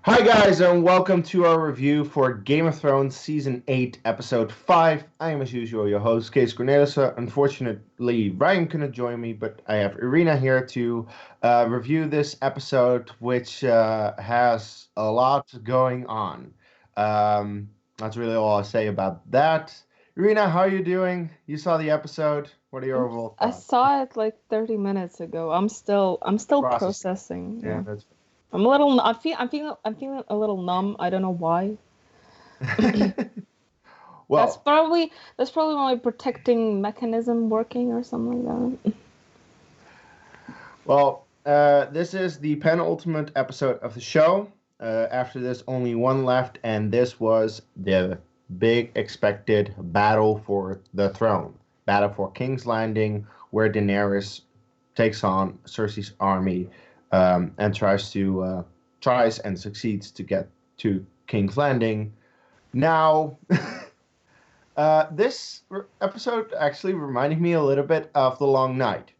Hi guys, and welcome to our review for Game of Thrones Season 8, Episode 5. I am as usual your host, Kees Cornelissen. Unfortunately, Ryan couldn't join me, but I have Irina here to review this episode, which has a lot going on. That's really all I'll say about that. Irina, how are you doing? You saw the episode. What are your overall thoughts? I saw it like 30 minutes ago. I'm still processing. Yeah, that's I'm a little. I'm feeling a little numb. I don't know why. well, that's probably my protecting mechanism working or something like that. Well, this is the penultimate episode of the show. After this, only one left, and this was the big expected battle for the throne, battle for King's Landing, where Daenerys takes on Cersei's army. And tries and succeeds to get to King's Landing. Now, this episode actually reminded me a little bit of The Long Night.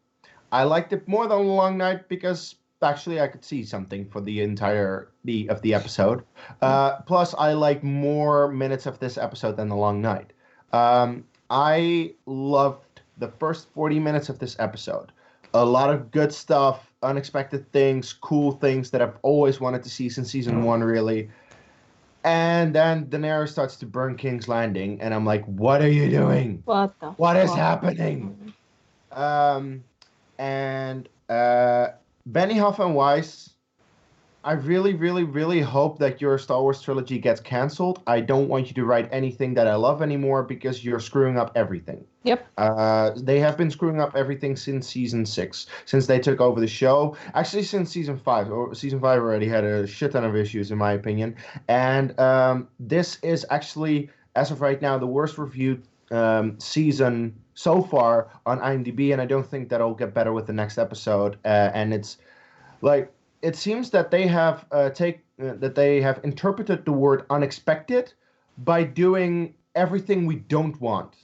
I liked it more than The Long Night because actually I could see something for the entirety of the episode. Plus, I like more minutes of this episode than The Long Night. I loved the first 40 minutes of this episode. A lot of good stuff, unexpected things, cool things that I've always wanted to see since season 1, really. And then Daenerys starts to burn King's Landing, and I'm like, what are you doing? What is happening? And Benioff and Weiss, I really, really, really hope that your Star Wars trilogy gets canceled. I don't want you to write anything that I love anymore because you're screwing up everything. Yep. They have been screwing up everything since season 6, since they took over the show. Actually, since season 5. Season 5 already had a shit ton of issues, in my opinion. And this is actually, as of right now, the worst reviewed season so far on IMDb, and I don't think that'll get better with the next episode. And it's like, it seems that they have interpreted the word unexpected by doing everything we don't want.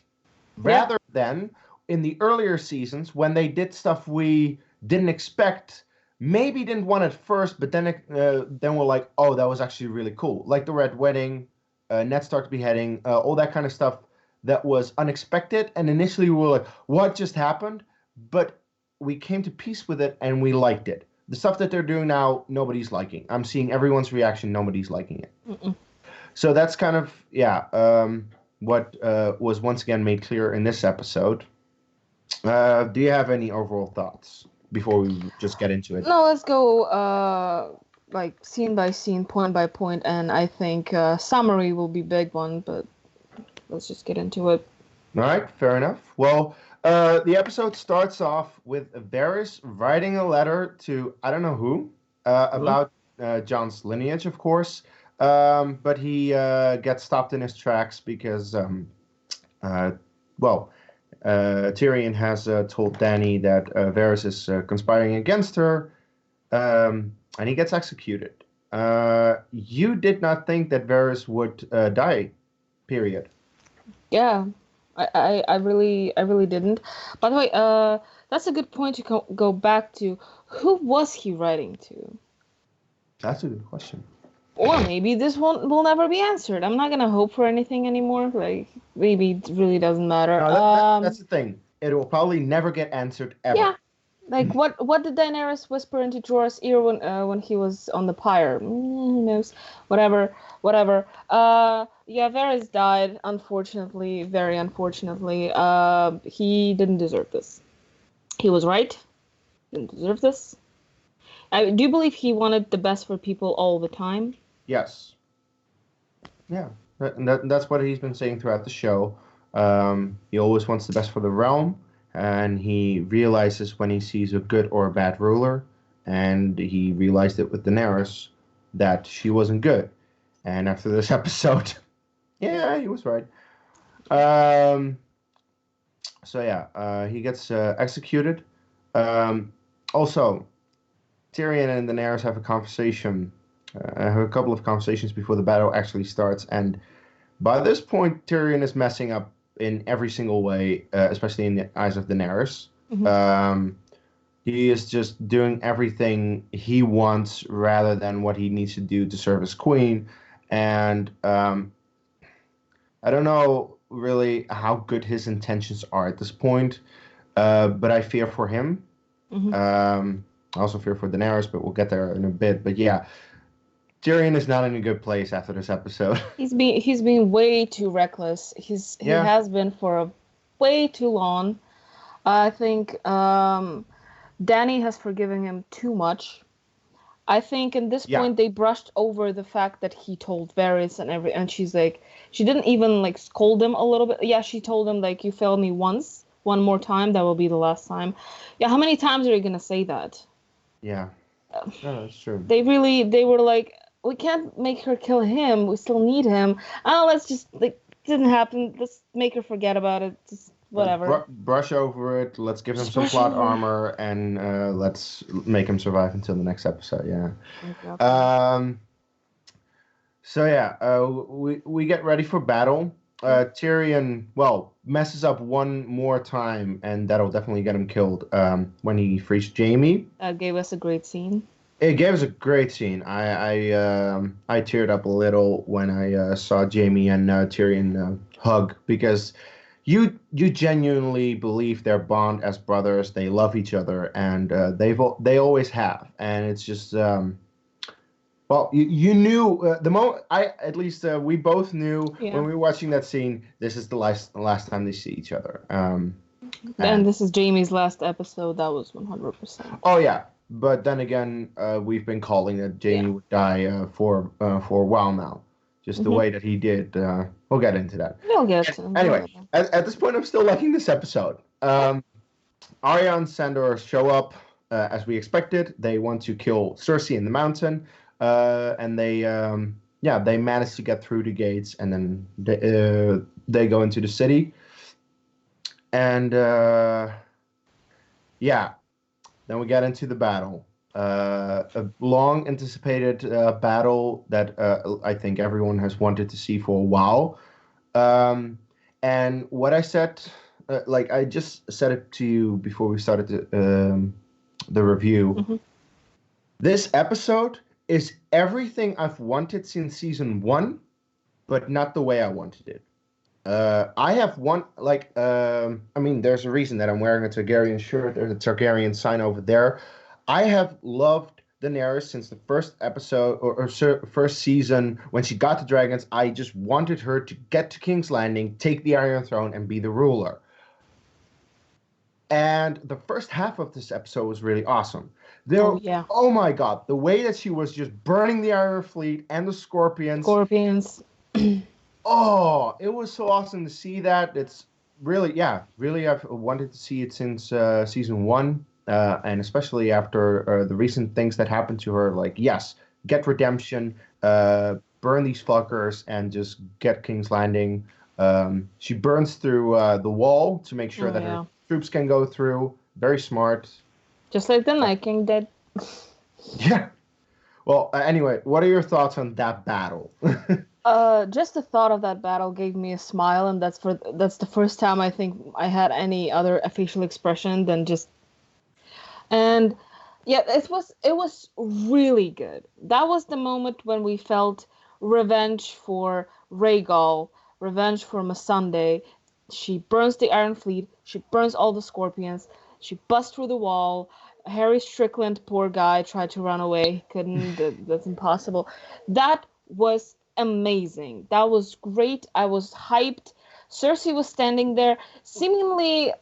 Rather than in the earlier seasons when they did stuff we didn't expect, maybe didn't want at first, but then we're like, oh, that was actually really cool. Like the Red Wedding, Ned Stark's beheading, all that kind of stuff that was unexpected. And initially we were like, what just happened? But we came to peace with it and we liked it. The stuff that they're doing now, nobody's liking. I'm seeing everyone's reaction. Nobody's liking it. Mm-mm. So that's kind of, what was once again made clear in this episode. Do you have any overall thoughts before we just get into it? No, let's go like scene by scene, point by point, and I think summary will be big one, but let's just get into it. All right, fair enough. Well, the episode starts off with Varys writing a letter to I don't know who about Jon's lineage, of course. But he gets stopped in his tracks because, Tyrion has told Dany that Varys is conspiring against her, and he gets executed. You did not think that Varys would die, period. Yeah, I really didn't. By the way, that's a good point to go back to. Who was he writing to? That's a good question. Or maybe this will never be answered. I'm not gonna hope for anything anymore. Like, maybe it really doesn't matter. No, that's the thing. It will probably never get answered ever. Yeah. Like, what did Daenerys whisper into Jorah's ear when he was on the pyre? Who knows? Whatever. Varys died, unfortunately, very unfortunately. He didn't deserve this. He was right. Didn't deserve this. I do believe he wanted the best for people all the time. Yes. Yeah, that's what he's been saying throughout the show. He always wants the best for the realm, and he realizes when he sees a good or a bad ruler, and he realized it with Daenerys that she wasn't good. And after this episode, yeah, he was right. He gets executed. Also, Tyrion and Daenerys have a conversation. Have a couple of conversations before the battle actually starts, and by this point, Tyrion is messing up in every single way, especially in the eyes of Daenerys. Mhm. He is just doing everything he wants rather than what he needs to do to serve his queen. And I don't know really how good his intentions are at this point, but I fear for him. Mhm. I also fear for Daenerys, but we'll get there in a bit. But yeah, Tyrion is not in a good place after this episode. He's been way too reckless. He Yeah, has been for a way too long. I think Danny has forgiven him too much. I think in this yeah, point they brushed over the fact that he told Varys and she's like she didn't even like scold him a little bit. Yeah, she told him like you failed me once, one more time, that will be the last time. Yeah, how many times are you gonna say that? yeah. No, that's true. They were like, we can't make her kill him. We still need him. Oh, let's just like didn't happen. Let's make her forget about it. Just Let's whatever. brush over it. Let's give him Just some brush plot over. armor, and let's make him survive until the next episode. Yeah. Exactly. Um. So yeah, we get ready for battle. Yeah. Tyrion, well, messes up one more time, and that'll definitely get him killed. When he frees Jaime. That gave us a great scene. It gave us a great scene. I teared up a little when I saw Jaime and Tyrion hug because you genuinely believe their bond as brothers. They love each other, and they always have. And it's just well, you knew the moment I at least we both knew when Yeah. we were watching that scene. This is the last time they see each other. And And this is Jamie's last episode. That was 100%. oh yeah, but then again, we've been calling that Yeah. Jamie would die for a while now. Just the Mm-hmm. way that he did. We'll get into that. We'll get to we'll Anyway, get there. at this point, I'm still liking this episode. Yeah. Arya and Sandor show up as we expected. They want to kill Cersei in the mountain, and they manage to get through the gates, and then they go into the city, and yeah. Then we get into the battle. A long anticipated battle that I think everyone has wanted to see for a while. Um, and what I said, like I just said it to you before we started the review. Mm-hmm. This episode is everything I've wanted since season one, but not the way I wanted it. I have one I mean, there's a reason that I'm wearing a Targaryen shirt. There's a Targaryen sign over there. I have loved Daenerys since the first episode or first season when she got the dragons. I just wanted her to get to King's Landing, take the Iron Throne, and be the ruler. And the first half of this episode was really awesome. Oh There, yeah. oh my God, the way that she was just burning the Iron Fleet and the Scorpions. Scorpions. Oh, it was so awesome to see that. It's really, yeah, really, I've wanted to see it since season one, and especially after the recent things that happened to her. Like, yes, get redemption, burn these fuckers, and just get King's Landing. She burns through the wall to make sure Oh that her yeah. troops can go through. Very smart. Just like the Night King did. Yeah. Well, anyway, what are your thoughts on that battle? Just the thought of that battle gave me a smile, and that's the first time I think I had any other facial expression than just. And yeah, it was really good. That was the moment when we felt revenge for Rhaegal, revenge for Missandei. She burns the Iron Fleet. She burns all the Scorpions. She busts through the wall. Harry Strickland, poor guy, tried to run away. Couldn't. That's impossible. That was amazing. That was great. I was hyped. Cersei was standing there, seemingly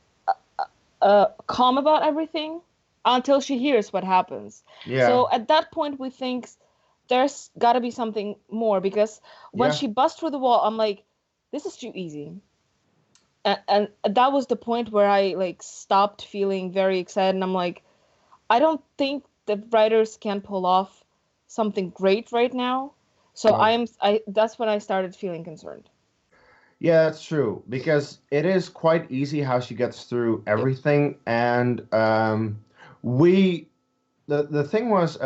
calm about everything until she hears what happens. Yeah, So at that point, we think there's got to be something more because when yeah. she busts through the wall, I'm like, this is too easy. And that was the point where I like stopped feeling very excited, and I'm like, I don't think the writers can pull off something great right now. So Well, that's when I started feeling concerned. yeah, that's true because it is quite easy how she gets through Yep. everything, and we the thing was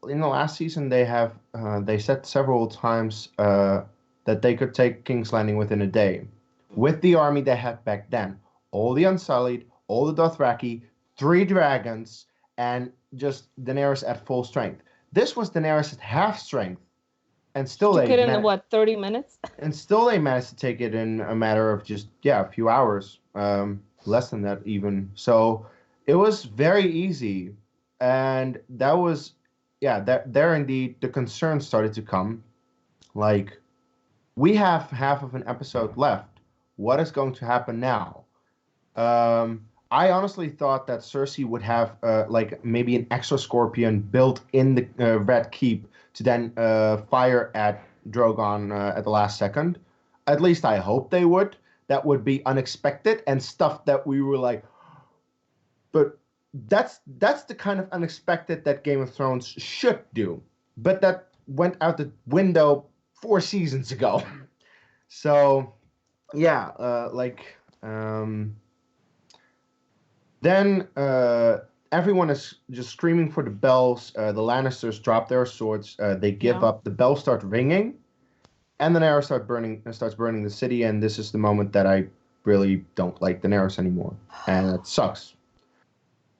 in the last season they said several times that they could take King's Landing within a day. with the army they had back then. All the Unsullied, all the Dothraki, 3 dragons, and just Daenerys at full strength. This was Daenerys at half strength, and still Took they it in what, 30 minutes? and still they managed to take it in a matter of just a few hours, less than that even. So it was very easy, and that was there indeed the concerns started to come. Like, we have half of an episode left. What is going to happen now? I honestly thought that Cersei would have like maybe an extra scorpion built in the Red Keep to then fire at Drogon at the last second. At least I hope they would. That would be unexpected and stuff that we were like, but that's the kind of unexpected that Game of Thrones should do. But that went out the window 4 seasons ago. So yeah, then everyone is just screaming for the bells. The Lannisters drop their swords. They give up. The bells start ringing, and Daenerys starts burning the city. And this is the moment that I really don't like Daenerys anymore, and it sucks.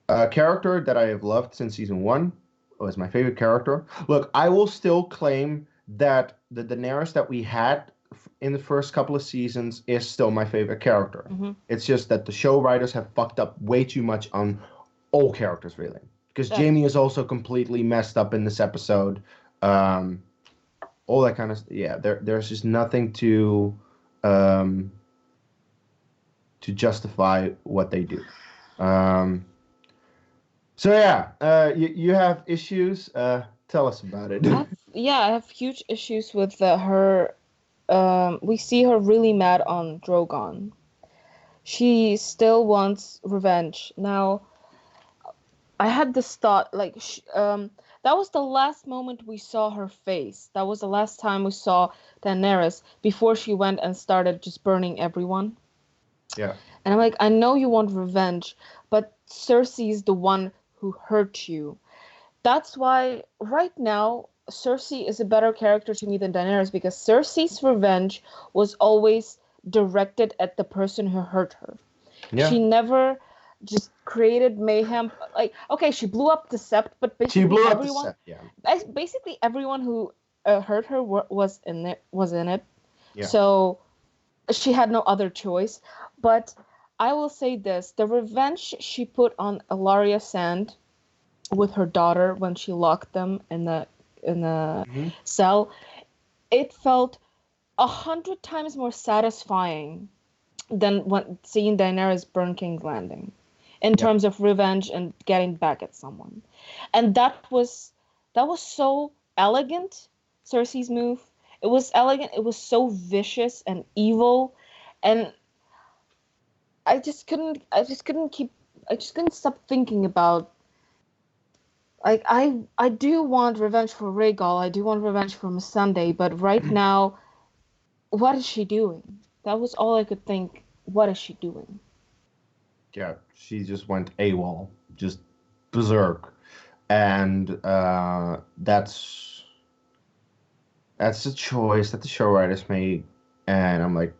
A character that I have loved since season 1 was my favorite character. Look, I will still claim that the Daenerys that we had in the first couple of seasons is still my favorite character. Mm-hmm. It's just that the show writers have fucked up way too much on all characters, really. Because Jaime is also completely messed up in this episode. All that kind of there's just nothing to justify what they do. You have issues. Tell us about it. I have huge issues with her. We see her really mad on Drogon. She still wants revenge. Now, I had this thought, like, that was the last moment we saw her face. That was the last time we saw Daenerys before she went and started just burning everyone. Yeah. And I'm like, I know you want revenge, but Cersei is the one who hurt you. That's why right now Cersei is a better character to me than Daenerys, because Cersei's revenge was always directed at the person who hurt her. Yeah. She never just created mayhem. Like, okay, she blew up the Sept, but basically everyone, basically everyone who hurt her was in it. Yeah. So she had no other choice. But I will say this: the revenge she put on Ellaria Sand with her daughter when she locked them in the cell, it felt 100 times more satisfying than when seeing Daenerys burn King's Landing, in terms of revenge and getting back at someone. And that was so elegant. Cersei's move. It was elegant. It was so vicious and evil, and I just couldn't stop thinking about. Like, I do want revenge for Rhaegal. I do want revenge for Missandei, but right now, what is she doing? That was all I could think. What is she doing? Yeah, she just went AWOL, just berserk, and that's a choice that the show writers made, and I'm like,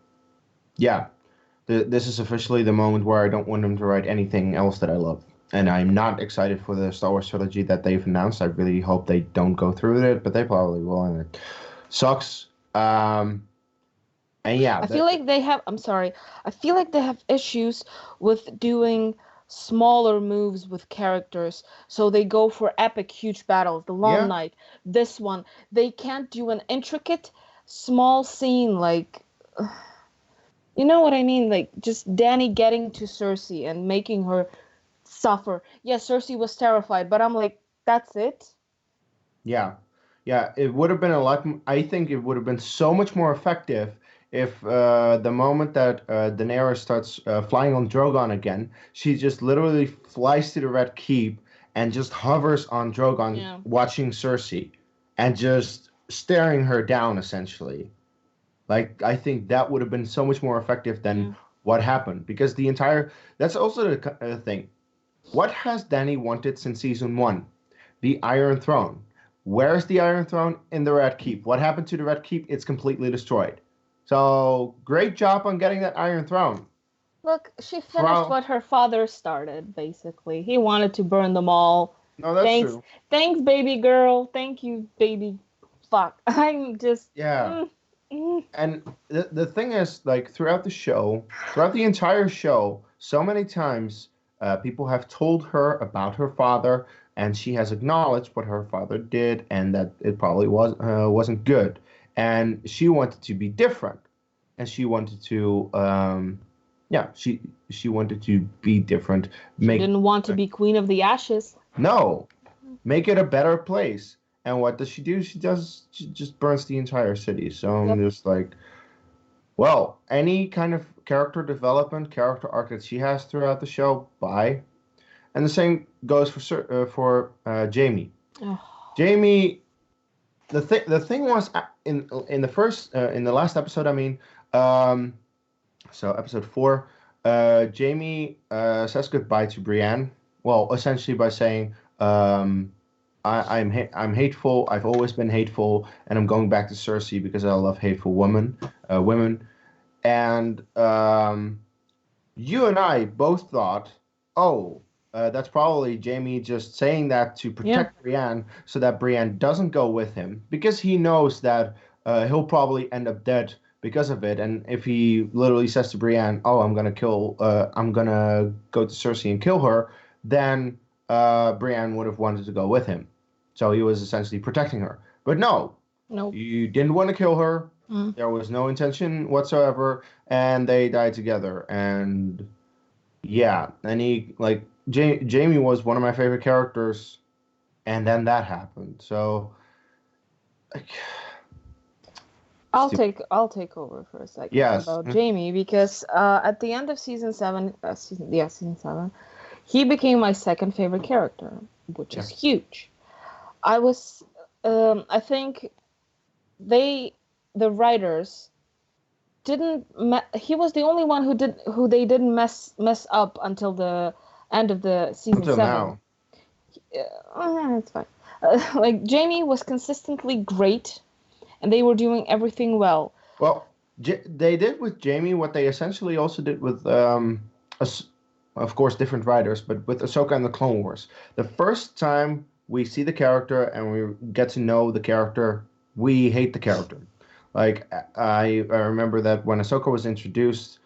this is officially the moment where I don't want them to write anything else that I love. And I'm not excited for the Star Wars trilogy that they've announced. I really hope they don't go through with it, but they probably will, and it sucks. And I feel like they have. I'm sorry. I feel like they have issues with doing smaller moves with characters. So they go for epic, huge battles. The Long Night. This one, they can't do an intricate, small scene like. You know what I mean? Like just Dany getting to Cersei and making her suffer. Yes, Cersei was terrified, but I'm like, that's it? Yeah, it would have been I think it would have been so much more effective if the moment that Daenerys starts flying on Drogon again, she just literally flies to the Red Keep and just hovers on Drogon, watching Cersei and just staring her down, essentially. Like, I think that would have been so much more effective than what happened, because that's also the thing. What has Dany wanted since season 1? The Iron Throne. Where's the Iron Throne? In the Red Keep. What happened to the Red Keep? It's completely destroyed. So great job on getting that Iron Throne. Look, she finished what her father started, basically. He wanted to burn them all. No, that's Thanks. true. Thanks, baby girl. Thank you, baby. Fuck. I'm just. Yeah. And the thing is, like, throughout the entire show, so many times people have told her about her father, and she has acknowledged what her father did, and that it probably wasn't good. And she wanted to be different, and she wanted to, yeah, she wanted to be different. She didn't want to be Queen of the Ashes. No, make it a better place. And what does she do? She just burns the entire city. So I'm just like, well, any kind of character development, character arc that she has throughout the show, bye. And the same goes for Jamie. Oh. Jamie, the thing was in the first in the last episode, I mean, so episode 4, Jamie says goodbye to Brienne. Well, essentially by saying, I'm hateful. I've always been hateful, and I'm going back to Cersei because I love hateful women. And you and I both thought, oh, that's probably Jamie just saying that to protect Brienne, so that Brienne doesn't go with him, because he knows that he'll probably end up dead because of it. And if he literally says to Brienne, "Oh, I'm gonna go to Cersei and kill her," then Brienne would have wanted to go with him. So he was essentially protecting her. But no, you didn't want to kill her. There was no intention whatsoever, and they died together. And yeah, and he, like, Jamie was one of my favorite characters, and then that happened. So like, I'll take over for a second about Jamie, because at the end of season 7, season 7, he became my second favorite character, which is huge. I think the writers didn't. He was the only one who they didn't mess up until the end of the season 7. Now. It's fine. Like, Jamie was consistently great, and they were doing everything well. Well, they did with Jamie what they essentially also did with, of course, different writers, but with Ahsoka and the Clone Wars. The first time we see the character and we get to know the character, we hate the character. Like, I remember that when Ahsoka was introduced.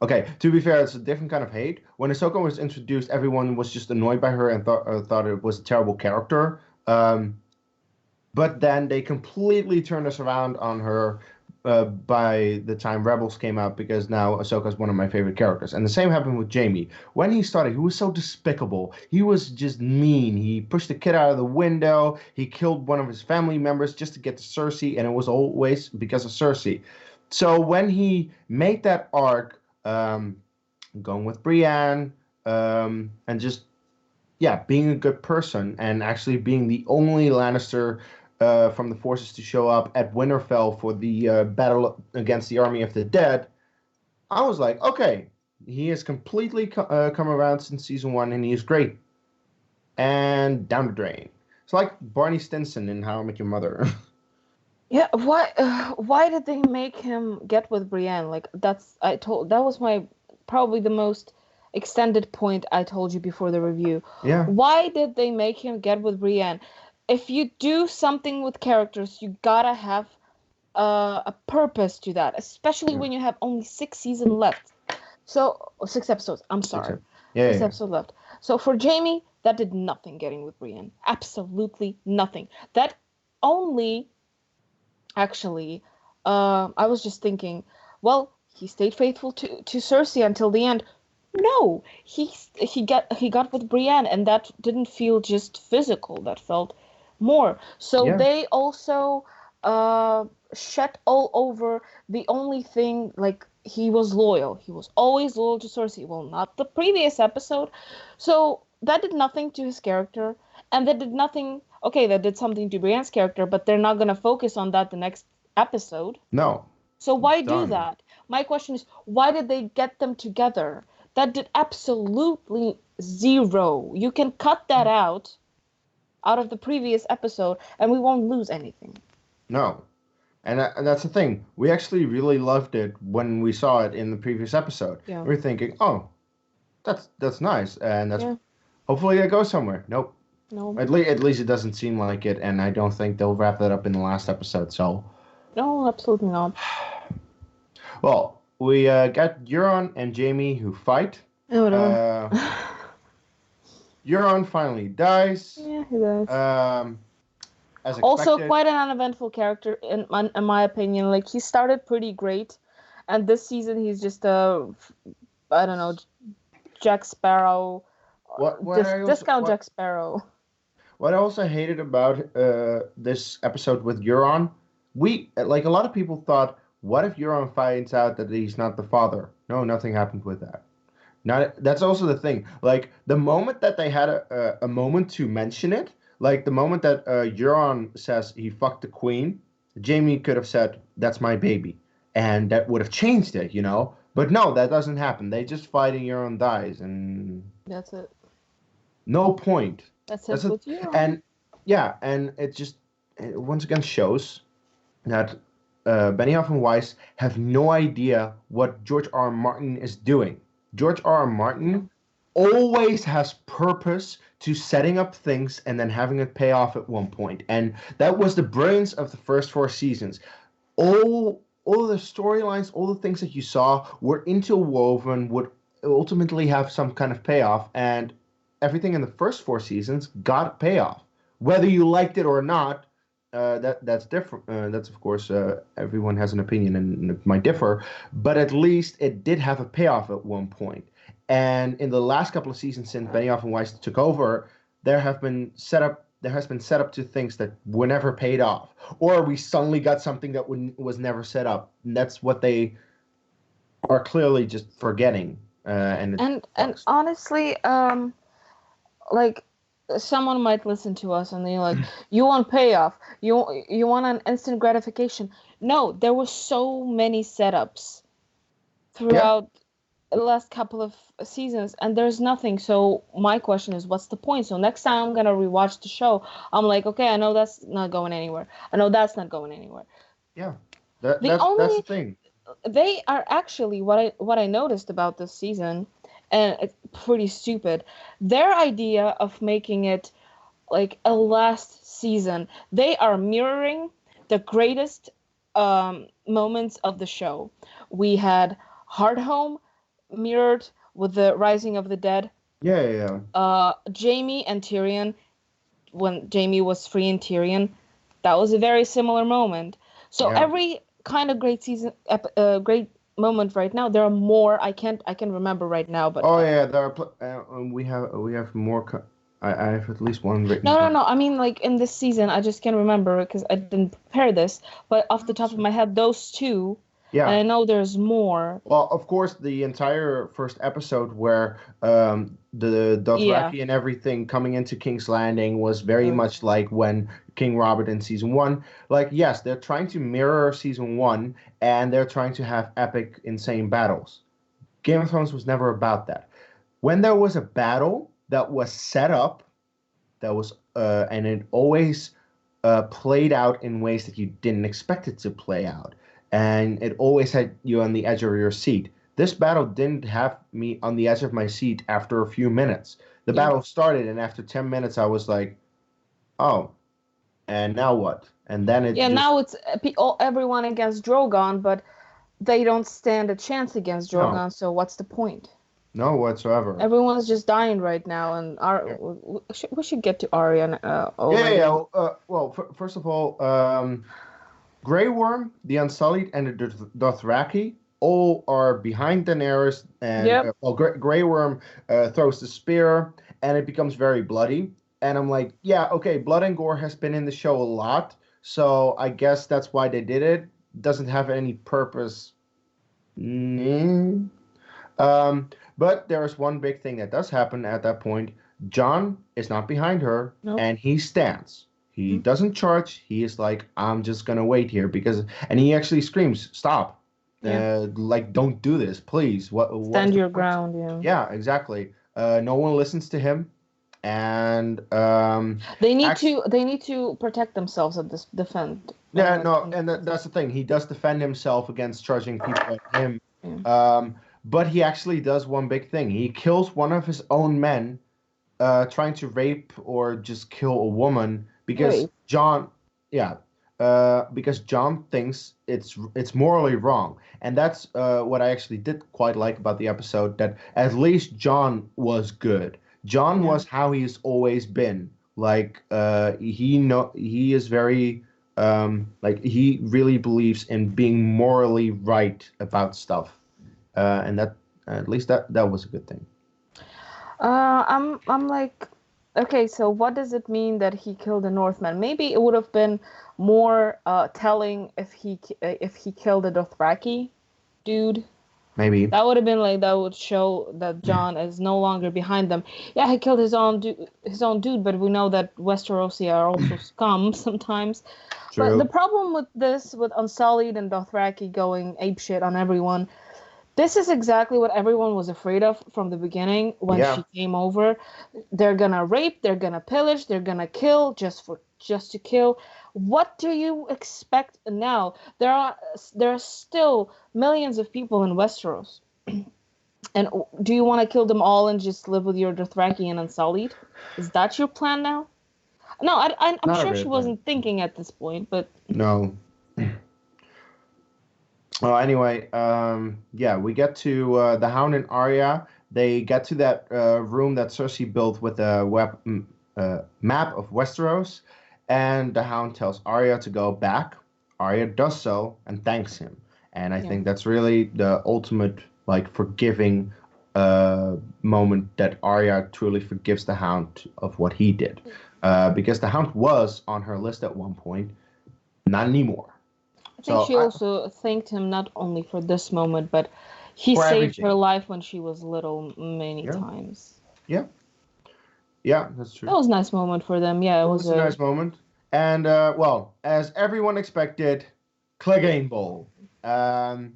Okay, to be fair, it's a different kind of hate. When Ahsoka was introduced, everyone was just annoyed by her and thought it was a terrible character. But then they completely turned us around on her by the time Rebels came out, because now Ahsoka is one of my favorite characters. And the same happened with Jamie. When he started, he was so despicable. He was just mean. He pushed the kid out of the window. He killed one of his family members just to get to Cersei, and it was always because of Cersei. So when he made that arc, going with Brienne, and just, being a good person, and actually being the only Lannister from the forces to show up at Winterfell for the battle against the army of the dead, I was like, okay, he has completely come around since season 1, and he is great. And down the drain. It's like Barney Stinson in How I Met Your Mother. Yeah, why did they make him get with Brienne? Like, that was my probably the most extended point I told you before the review. Yeah. Why did they make him get with Brienne? If you do something with characters, you gotta have a purpose to that, especially when you have only 6 seasons left. So 6 episodes. I'm sorry. 6 episodes left. So for Jamie, that did nothing getting with Brienne. Absolutely nothing. That only. Actually, I was just thinking, well, he stayed faithful to Cersei until the end. No, he got with Brienne, and that didn't feel just physical. That felt more. So they also shed all over the only thing, like, he was loyal. He was always loyal to Cersei. Well, not the previous episode. So that did nothing to his character, and that did nothing. Okay, that did something to Brienne's character, but they're not going to focus on that the next episode. No. So why do that? My question is, why did they get them together? That did absolutely zero. You can cut that out of the previous episode, and we won't lose anything. No. And that's the thing. We actually really loved it when we saw it in the previous episode. Yeah. We were thinking, oh, that's nice, and that's Yeah. hopefully it goes somewhere. Nope. No. At least it doesn't seem like it, and I don't think they'll wrap that up in the last episode. So, No, absolutely not. well, we got Euron and Jaime who fight. Oh, whatever. Euron finally dies. Yeah, he does. As expected. Also, quite an uneventful character in my opinion. Like, he started pretty great, and this season he's just I don't know, Jack Sparrow. Discount Jack Sparrow. What I also hated about this episode with Euron, like a lot of people thought, what if Euron finds out that he's not the father? No, nothing happened with that. That's also the thing. Like the moment that they had a moment to mention it, like the moment that Euron says he fucked the queen, Jaime could have said, "That's my baby," and that would have changed it, you know. But no, that doesn't happen. They just fight and Euron dies, and that's it. No point. That's it with you. And yeah, and it once again shows that Benioff and Weiss have no idea what George R. R. Martin is doing. George R. R. Martin always has purpose to setting up things and then having it pay off at one point. And that was the brilliance of the first 4 seasons. All the storylines, all the things that you saw were interwoven, would ultimately have some kind of payoff, and everything in the first 4 seasons got a payoff. Whether you liked it or not, that's different. That's, of course, everyone has an opinion and it might differ, but at least it did have a payoff at one point. And in the last couple of seasons since Benioff and Weiss took over, there has been set up to things that were never paid off, or we suddenly got something that was never set up. And that's what they are clearly just forgetting. And honestly, like, someone might listen to us and they're like, you want payoff, you want an instant gratification. No, there were so many setups throughout the last couple of seasons, and there's nothing. So my question is, what's the point? So next time I'm gonna rewatch the show, I'm like, okay, I know that's not going anywhere. I know that's not going anywhere. Yeah, that's the thing. They are actually, what I noticed about this season, and it's pretty stupid, their idea of making it like a last season, they are mirroring the greatest moments of the show. We had Hardhome mirrored with the Rising of the Dead. Yeah. Jaime and Tyrion, when Jaime was freeing Tyrion, that was a very similar moment. So every kind of great season, great moment right now. There are more. I can remember right now, but there are. We have more. I have at least one written. No. I mean, like, in this season, I just can't remember because I didn't prepare this. But off the top of my head, those two. Yeah. And I know there's more. Well, of course, the entire first episode where the Dothraki and everything coming into King's Landing was very much like when King Robert in season 1. Like, yes, they're trying to mirror season 1, and they're trying to have epic, insane battles. Game of Thrones was never about that. When there was a battle that was set up, that was and it always played out in ways that you didn't expect it to play out. And it always had you on the edge of your seat. This battle didn't have me on the edge of my seat after a few minutes. The battle started, and after 10 minutes, I was like, oh, and now what? And then it now it's everyone against Drogon, but they don't stand a chance against Drogon, so what's the point? No, whatsoever. Everyone's just dying right now, and we should get to Arya. Well, first of all, Grey Worm, the Unsullied, and the Dothraki all are behind Daenerys, and Grey Worm throws the spear, and it becomes very bloody. And I'm like, yeah, okay, blood and gore has been in the show a lot, so I guess that's why they did it. Doesn't have any purpose. But there's one big thing that does happen at that point. Jon is not behind her, and he stands. He doesn't charge. He is like, I'm just going to wait here and he actually screams, stop. Like, don't do this, please. Stand your ground, Yeah, exactly. No one listens to him. and They need to protect themselves at this defend. yeah, no, and that's the thing. He does defend himself against charging people like him. Yeah. But he actually does one big thing. He kills one of his own men, trying to rape or just kill a woman because Rape. John, yeah, because John thinks it's morally wrong, and that's what I actually did quite like about the episode. That at least John was good. John was how he's always been. Like he is very like he really believes in being morally right about stuff, and that at least that was a good thing. I'm like, okay, so what does it mean that he killed the Northman? Maybe it would have been more telling if he killed the Dothraki dude. Maybe That would have been like, that would show that Jon is no longer behind them. Yeah, he killed his own dude, but we know that Westerosi are also scum sometimes. true. But the problem with this, with Unsullied and Dothraki going apeshit on everyone, this is exactly what everyone was afraid of from the beginning when she came over. They're gonna rape, they're gonna pillage, they're gonna kill just to kill. What do you expect now? There are still millions of people in Westeros. And do you want to kill them all and just live with your Dothraki and Unsullied? Is that your plan now? No, I'm sure she wasn't thinking at this point, but no. Well, anyway, yeah, we get to the Hound and Arya. They get to that room that Cersei built with a map of Westeros, and the Hound tells Arya to go back. Arya does so and thanks him, and I think that's really the ultimate like forgiving moment that Arya truly forgives the Hound of what he did, because the Hound was on her list at one point, not anymore. I think she also thanked him not only for this moment, but he saved her life when she was little many times. Yeah. Yeah, that's true. That was a nice moment for them. Yeah, it was a nice moment. And, well, as everyone expected, Clegane Bowl. That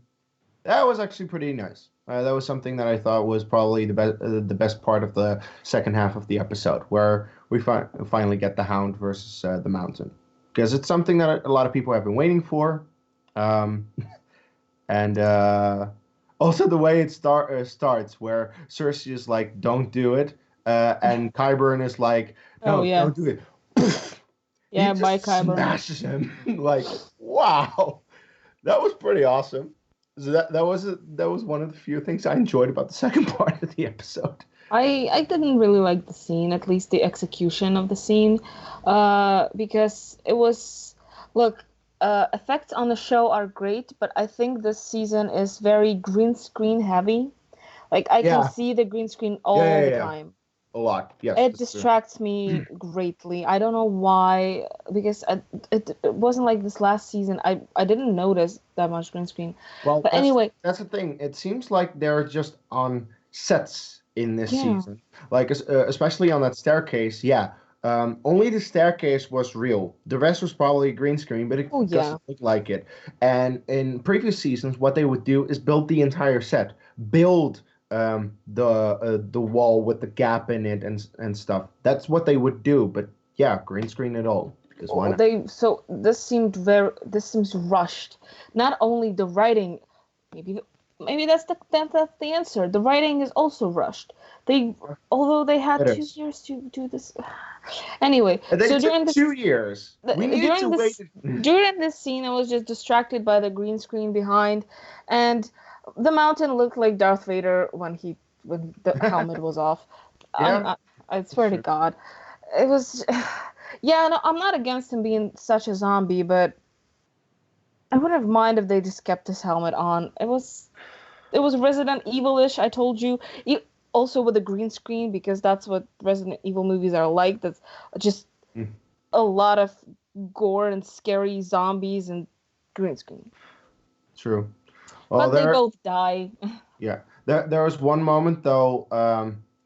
was actually pretty nice. That was something that I thought was probably the best part of the second half of the episode, where we finally get the Hound versus the Mountain. Because it's something that a lot of people have been waiting for. And also the way it starts, where Cersei is like, don't do it. And Qyburn is like, no, don't do it. Yeah, he by just Qyburn. smashes him. Like, wow. That was pretty awesome. So that was one of the few things I enjoyed about the second part of the episode. I didn't really like the scene, at least the execution of the scene, because it was, look, effects on the show are great, but I think this season is very green screen heavy. Like, I can see the green screen all the time. A lot, yes. It distracts me greatly. I don't know why, because it wasn't like this last season. I didn't notice that much green screen. Well, but anyway. That's the thing. It seems like they're just on sets in this season. Like, especially on that staircase, only the staircase was real. The rest was probably green screen, but it doesn't look like it. And in previous seasons, what they would do is build the entire set, build the wall with the gap in it and stuff. That's what they would do. But green screen it all. Why not? So this seems rushed. Not only the writing, maybe that's the answer. The writing is also rushed. Although they had 2 years to do this. Anyway, so during 2 years, we needed to wait. During this scene, I was just distracted by the green screen behind, and the Mountain looked like Darth Vader when the helmet was off. I swear to God, it was. Yeah, no, I'm not against him being such a zombie, but I wouldn't have minded if they just kept his helmet on. It was Resident Evil-ish, I told you. Also with a green screen, because that's what Resident Evil movies are like. That's just a lot of gore and scary zombies and green screen. True. Well, but they both die. Yeah. There was one moment, though,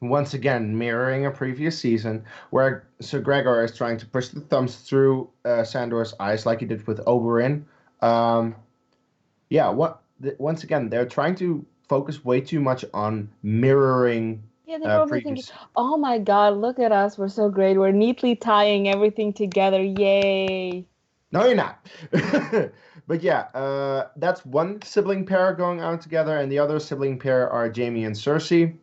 once again, mirroring a previous season, where Sir Gregor is trying to push the thumbs through Sandor's eyes like he did with Oberyn. Once again, they're trying to focus way too much on mirroring Yeah, they're probably thinking, previous. "Oh my God, look at us! We're so great. We're neatly tying everything together. Yay!" No, you're not. But yeah, that's one sibling pair going out together, and the other sibling pair are Jaime and Cersei.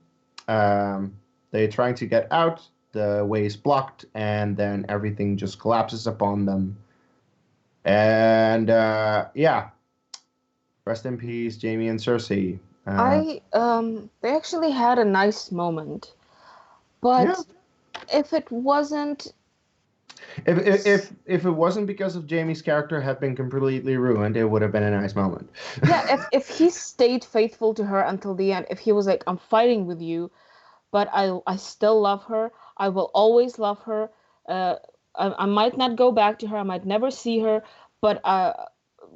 They're trying to get out. The way is blocked, and then everything just collapses upon them. And yeah, rest in peace, Jaime and Cersei. They actually had a nice moment, Yeah. but if it wasn't, If it wasn't because of Jaime's character had been completely ruined, it would have been a nice moment. yeah, if he stayed faithful to her until the end, if he was like, "I'm fighting with you, but I still love her. I will always love her. Uh, I might not go back to her. I might never see her, but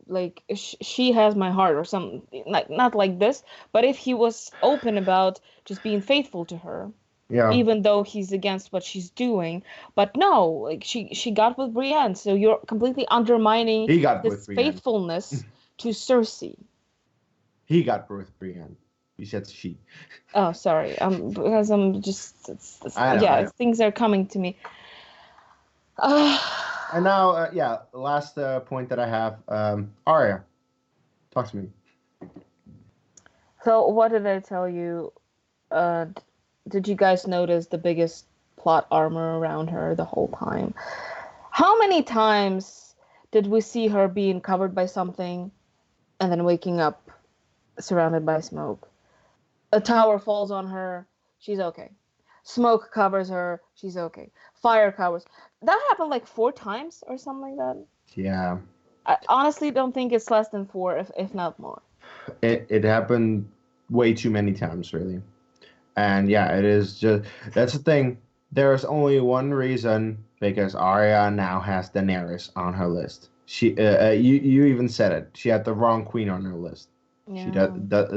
like she has my heart or something like not like this." But if he was open about just being faithful to her, Yeah, even though he's against what she's doing, but no, like she got with Brienne, so you're completely undermining he got with his Brienne. faithfulness to Cersei. He got with Brienne. You said she. Oh, sorry. Because I'm just I know, I yeah, know. things are coming to me. And now, yeah, the last point that I have, Arya, talk to me. So what did I tell you? Did you guys notice the biggest plot armor around her the whole time? How many times did we see her being covered by something and then waking up surrounded by smoke? A tower falls on her, she's okay. Smoke covers her, she's okay. Fire covers. That happened like 4 times or something like that. Yeah, I honestly don't think it's less than four, if not more. it happened way too many times, really. And yeah, it is just that's the thing. There's only one reason because Arya now has Daenerys on her list. You even said it. She had the wrong queen on her list. She Yeah.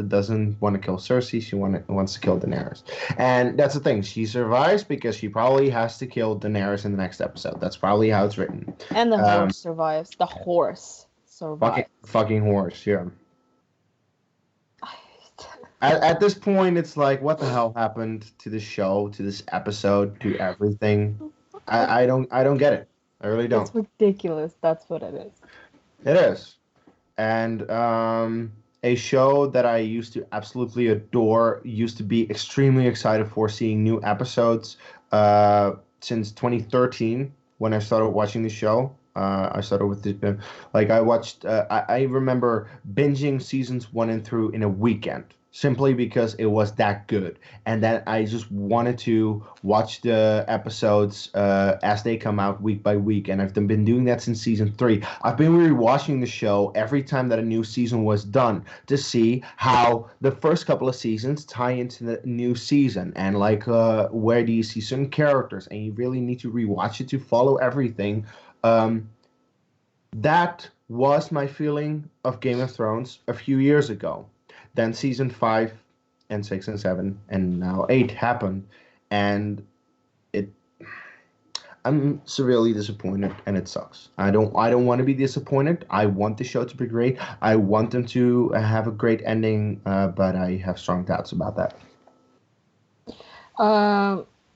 doesn't want to kill Cersei. She wants to kill Daenerys, and that's the thing. She survives because she probably has to kill Daenerys in the next episode. That's probably how it's written. And the Um, horse survives. The horse survives. fucking horse. Yeah. At this point, it's like, what the hell happened to the show, to this episode, to everything? I don't get it. I really don't. It's ridiculous. That's what it is. It is. And a show that I used to absolutely adore, used to be extremely excited for seeing new episodes since 2013 when I started watching the show. I started with the, like I watched. I remember binging seasons 1 and 2 in a weekend simply because it was that good, and then I just wanted to watch the episodes as they come out week by week, and I've been doing that since season 3. I've been rewatching the show every time that a new season was done to see how the first couple of seasons tie into the new season, and like where do you see certain characters, and you really need to rewatch it to follow everything. Um, that was my feeling of Game of Thrones a few years ago. Then season 5 and 6 and 7 and now 8 happened, and it I'm severely disappointed, and it sucks. I don't want to be disappointed. I want the show to be great. I want them to have a great ending, but I have strong doubts about that.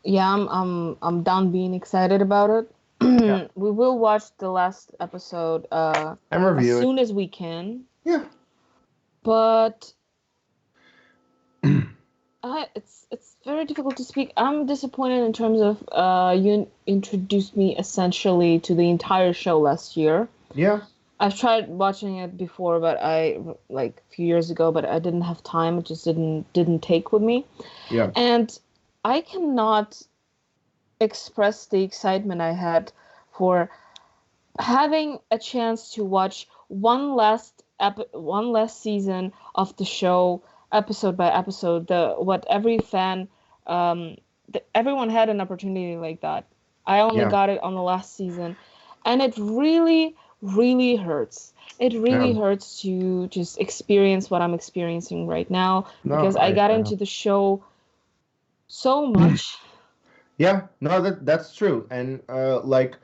Yeah, I'm done being excited about it. Yeah, We will watch the last episode I'm as reviewing. soon as we can. Yeah. But it's very difficult to speak. I'm disappointed in terms of you introduced me essentially to the entire show last year. Yeah. I've tried watching it before, but I like a few years ago, but I didn't have time. It just didn't take with me, Yeah. and I cannot express the excitement I had for having a chance to watch one last season of the show, episode by episode. The what every fan, everyone had an opportunity like that. I only Yeah. got it on the last season, and it really, really hurts. It really Yeah. hurts to just experience what I'm experiencing right now No, because I got I know. into the show so much. Yeah, no, that's true. And like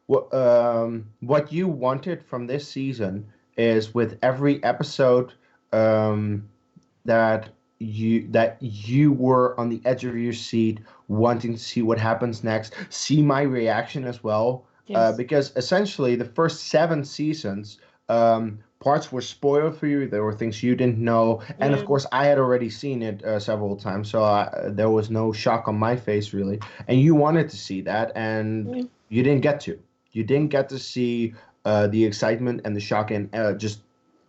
what you wanted from this season is with every episode that you were on the edge of your seat, wanting to see what happens next, see my reaction as well. Yes. Because essentially the first 7 seasons, parts were spoiled for you. There were things you didn't know, and of Yeah. course I had already seen it several times, so there was no shock on my face really. And you wanted to see that, and Yeah. you didn't get to. You didn't get to see the excitement and the shock and just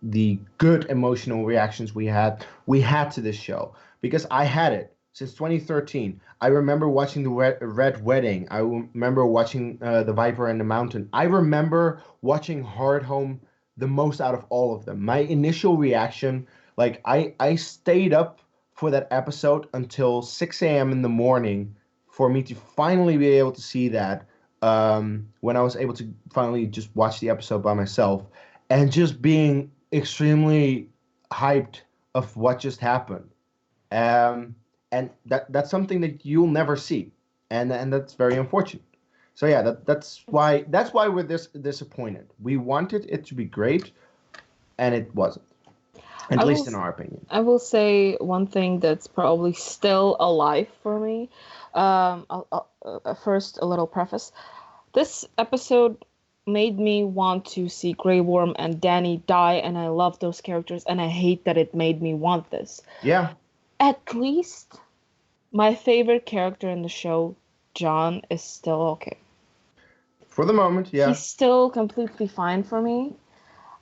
the good emotional reactions we had to this show, because I had it since 2013. I remember watching the Red Wedding. I remember watching The Viper and the Mountain. I remember watching Hard Home the most out of all of them. My initial reaction, like I stayed up for that episode until 6 a.m. in the morning for me to finally be able to see that. When I was able to finally just watch the episode by myself, and just being extremely hyped of what just happened. Um, and that's something that you'll never see, and that's very unfortunate. So yeah, that's why we're this disappointed. We wanted it to be great, and it wasn't, at I least will in our opinion. I will say one thing that's probably still alive for me. First, a little preface. This episode made me want to see Grey Worm and Dany die, and I love those characters, and I hate that it made me want this. Yeah, At least my favorite character in the show, Jon, is still okay. for the moment, yeah, He's still completely fine for me.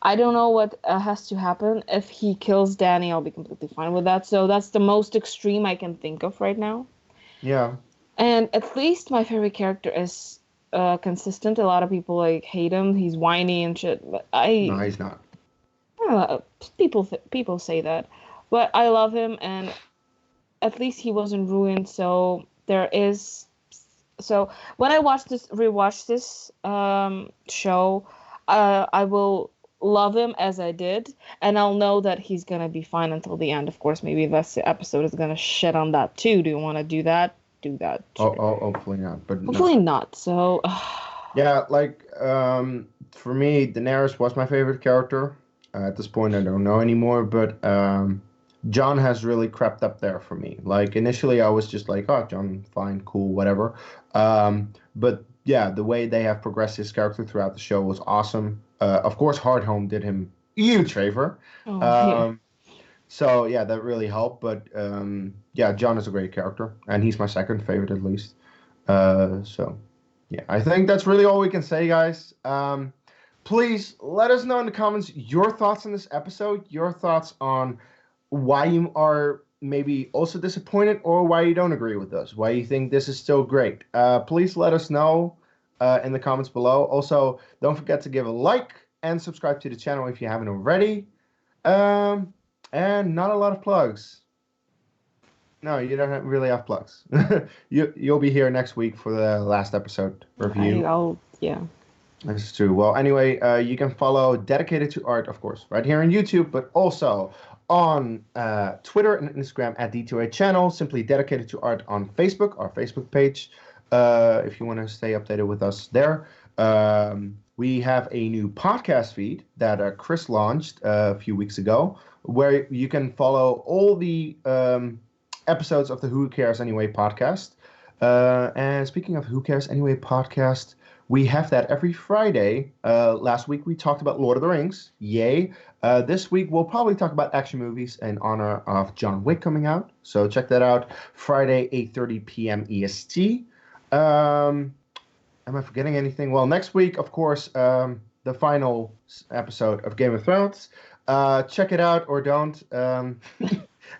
I don't know what has to happen. If he kills Dany, I'll be completely fine with that. So that's the most extreme I can think of right now. yeah. And at least my favorite character is consistent. A lot of people like hate him. He's whiny and shit. But No, he's not. people say that, but I love him, and at least he wasn't ruined. So there is. So when I rewatch this show, I will love him as I did, and I'll know that he's gonna be fine until the end. Of course, maybe this episode is gonna shit on that too. Do you want to do that? Do that. Oh, Sure. hopefully not, but no. Hopefully not. So, Yeah, like for me, Daenerys was my favorite character. At this point, I don't know anymore, but Jon has really crept up there for me. Like initially, I was just like, oh, Jon, fine, cool, whatever. But yeah, the way they have progressed his character throughout the show was awesome. Of course, Hardhome did him a huge favor. oh yeah. Um, so yeah, that really helped. But yeah, Jon is a great character, and he's my second favorite at least. So yeah, I think that's really all we can say, guys. Please let us know in the comments your thoughts on this episode, your thoughts on why you are maybe also disappointed or why you don't agree with us, why you think this is still great. Please let us know in the comments below. Also, don't forget to give a like and subscribe to the channel if you haven't already. And not a lot of plugs. No, you don't really have plugs. You'll be here next week for the last episode review. Yeah. That's true. Well, anyway, you can follow Dedicated to Art, of course, right here on YouTube, but also on Twitter and Instagram at D2A Channel. Simply Dedicated to Art on Facebook, our Facebook page, if you want to stay updated with us there. We have a new podcast feed that Chris launched a few weeks ago, where you can follow all the episodes of the Who Cares Anyway podcast. And speaking of Who Cares Anyway podcast, we have that every Friday. Last week we talked about Lord of the Rings. Yay. This week we'll probably talk about action movies in honor of John Wick coming out. So check that out. Friday, 8:30 p.m. EST. Am I forgetting anything? Well, next week, of course, the final episode of Game of Thrones. Check it out or don't.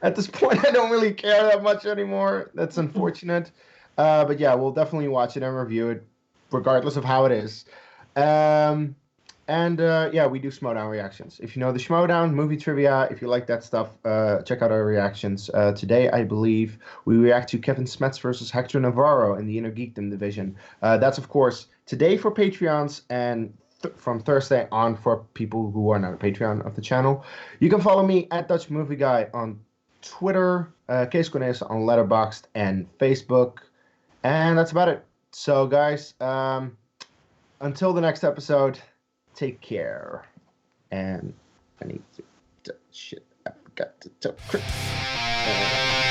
At this point, I don't really care that much anymore. That's unfortunate. But yeah, we'll definitely watch it and review it, regardless of how it is. Yeah, we do Schmodown reactions. If you know the Schmodown, movie trivia, if you like that stuff, check out our reactions. Today, I believe, we react to Kevin Smets versus Hector Navarro in the Inner Geekdom division. That's, of course, today for Patreons and from Thursday on for people who are not a Patreon of the channel. You can follow me at Dutch Movie Guy on Twitter, Kees Cornelis on Letterboxd and Facebook. And that's about it. So, guys, until the next episode, take care. And I need to shit. I forgot to tell Chris. Bye.